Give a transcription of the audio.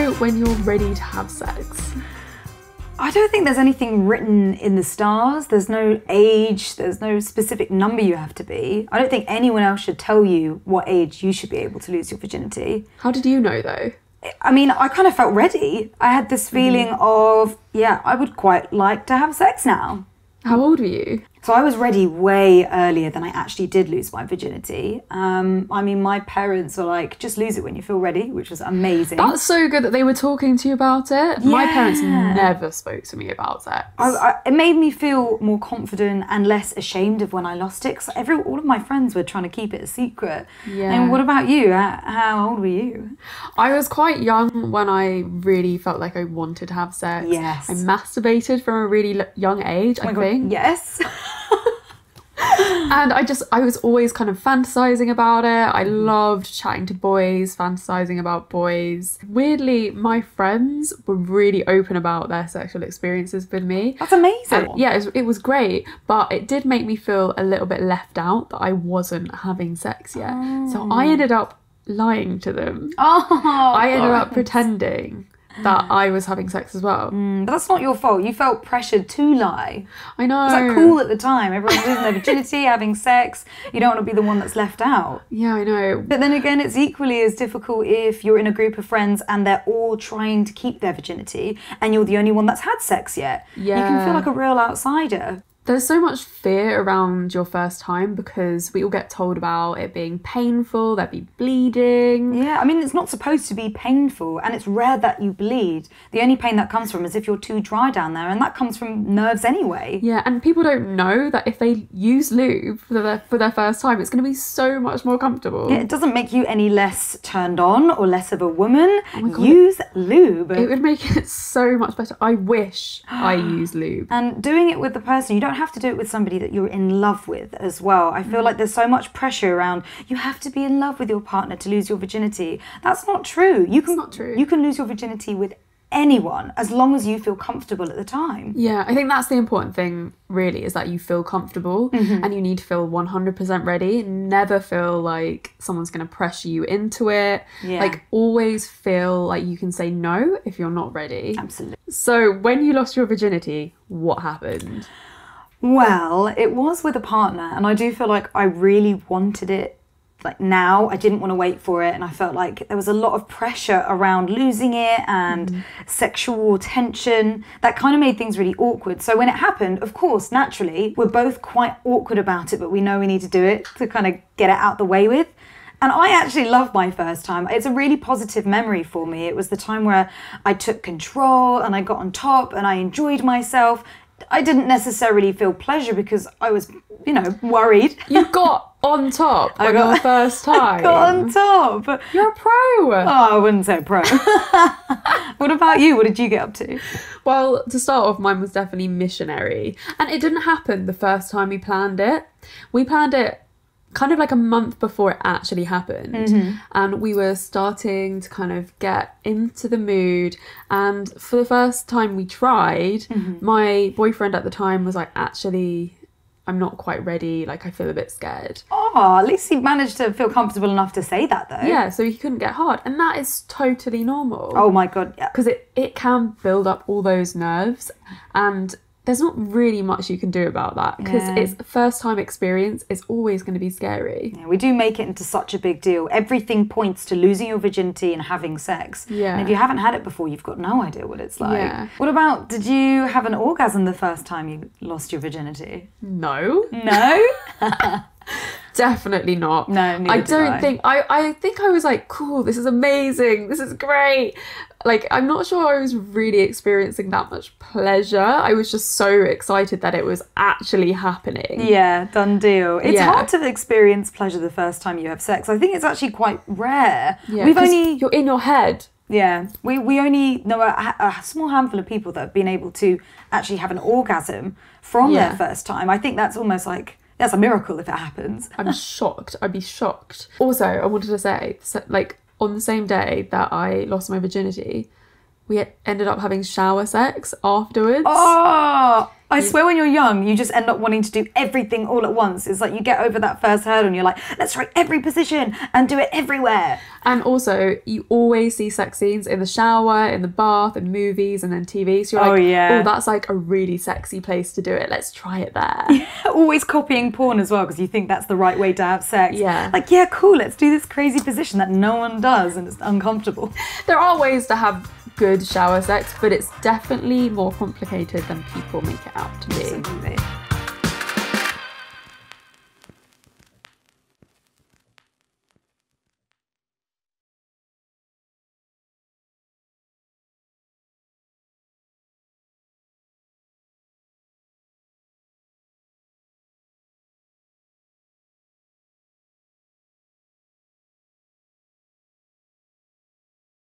know when you're ready to have sex? I don't think there's anything written in the stars. There's no age, there's no specific number you have to be. I don't think anyone else should tell you what age you should be able to lose your virginity. How did you know though? I mean, I kind of felt ready. I had this feeling of, yeah, I would quite like to have sex now. How old were you? So I was ready way earlier than I actually did lose my virginity. I mean, my parents were like, just lose it when you feel ready, which was amazing. That's so good that they were talking to you about it. Yeah. My parents never spoke to me about sex. It made me feel more confident and less ashamed of when I lost it, because all of my friends were trying to keep it a secret. Yeah. And what about you? How old were you? I was quite young when I really felt like I wanted to have sex. Yes. I masturbated from a really young age, I think. Yes. And I was always kind of fantasizing about it. I loved chatting to boys, fantasizing about boys. Weirdly, my friends were really open about their sexual experiences with me. That's amazing. And yeah, it was great, but it did make me feel a little bit left out that I wasn't having sex yet. So I ended up lying to them. I ended up pretending that I was having sex as well. But that's not your fault. You felt pressured to lie. I know. It was like cool at the time. Everyone's losing their virginity, having sex. You don't want to be the one that's left out. Yeah, I know. But then again, it's equally as difficult if you're in a group of friends and they're all trying to keep their virginity and you're the only one that's had sex yet. Yeah. You can feel like a real outsider. There's so much fear around your first time because we all get told about it being painful, there'd be bleeding. Yeah, I mean, it's not supposed to be painful and it's rare that you bleed. The only pain that comes from is if you're too dry down there, and that comes from nerves anyway. Yeah, and people don't know that if they use lube for their first time, it's going to be so much more comfortable. Yeah, it doesn't make you any less turned on or less of a woman. Oh my God. Use lube. It would make it so much better. I wish I used lube. And doing it with the person, you don't have to do it with somebody that you're in love with as well. I feel like there's so much pressure around, you have to be in love with your partner to lose your virginity. That's not true. It's not true. You can lose your virginity with anyone as long as you feel comfortable at the time. Yeah, I think that's the important thing really, is that you feel comfortable and you need to feel 100% ready. Never feel like someone's going to pressure you into it. Yeah. Like always feel like you can say no if you're not ready. Absolutely. So when you lost your virginity, what happened? Well, it was with a partner, and I do feel like I really wanted it like now. I didn't want to wait for it, and I felt like there was a lot of pressure around losing it and sexual tension that kind of made things really awkward. So when it happened, of course, naturally, we're both quite awkward about it, but we know we need to do it to kind of get it out the way with. And I actually loved my first time. It's a really positive memory for me. It was the time where I took control and I got on top and I enjoyed myself. I didn't necessarily feel pleasure because I was, worried. You got on top on your first time. I got on top. You're a pro. Oh, I wouldn't say pro. What about you? What did you get up to? Well, to start off, mine was definitely missionary. And it didn't happen the first time we planned it. We planned it kind of like a month before it actually happened. And we were starting to kind of get into the mood. And for the first time we tried, my boyfriend at the time was like, actually, I'm not quite ready. Like, I feel a bit scared. Oh, at least he managed to feel comfortable enough to say that, though. Yeah, so he couldn't get hard. And that is totally normal. Oh, my God, yeah. Because it can build up all those nerves. And there's not really much you can do about that because it's a first time experience. It's always going to be scary. Yeah, we do make it into such a big deal. Everything points to losing your virginity and having sex. Yeah. And if you haven't had it before, you've got no idea what it's like. Yeah. What about, did you have an orgasm the first time you lost your virginity? No. No? Definitely not. No, neither I did don't think I think I was like, cool, this is amazing, this is great. Like, I'm not sure I was really experiencing that much pleasure. I was just so excited that it was actually happening. Yeah, done deal. It's hard to experience pleasure the first time you have sex. I think it's actually quite rare. Yeah, You're in your head. Yeah, we only know a small handful of people that have been able to actually have an orgasm from their first time. I think that's almost like, that's a miracle if it happens. I'm shocked. I'd be shocked. Also, I wanted to say, like, on the same day that I lost my virginity, we ended up having shower sex afterwards. Oh, I swear when you're young, you just end up wanting to do everything all at once. It's like you get over that first hurdle and you're like, let's try every position and do it everywhere. And also, you always see sex scenes in the shower, in the bath, in movies, and then TV. So you're like, oh, that's like a really sexy place to do it. Let's try it there. Yeah, always copying porn as well, because you think that's the right way to have sex. Yeah. Like, yeah, cool, let's do this crazy position that no one does and it's uncomfortable. There are ways to have good shower sex, but it's definitely more complicated than people make it out to be. Absolutely.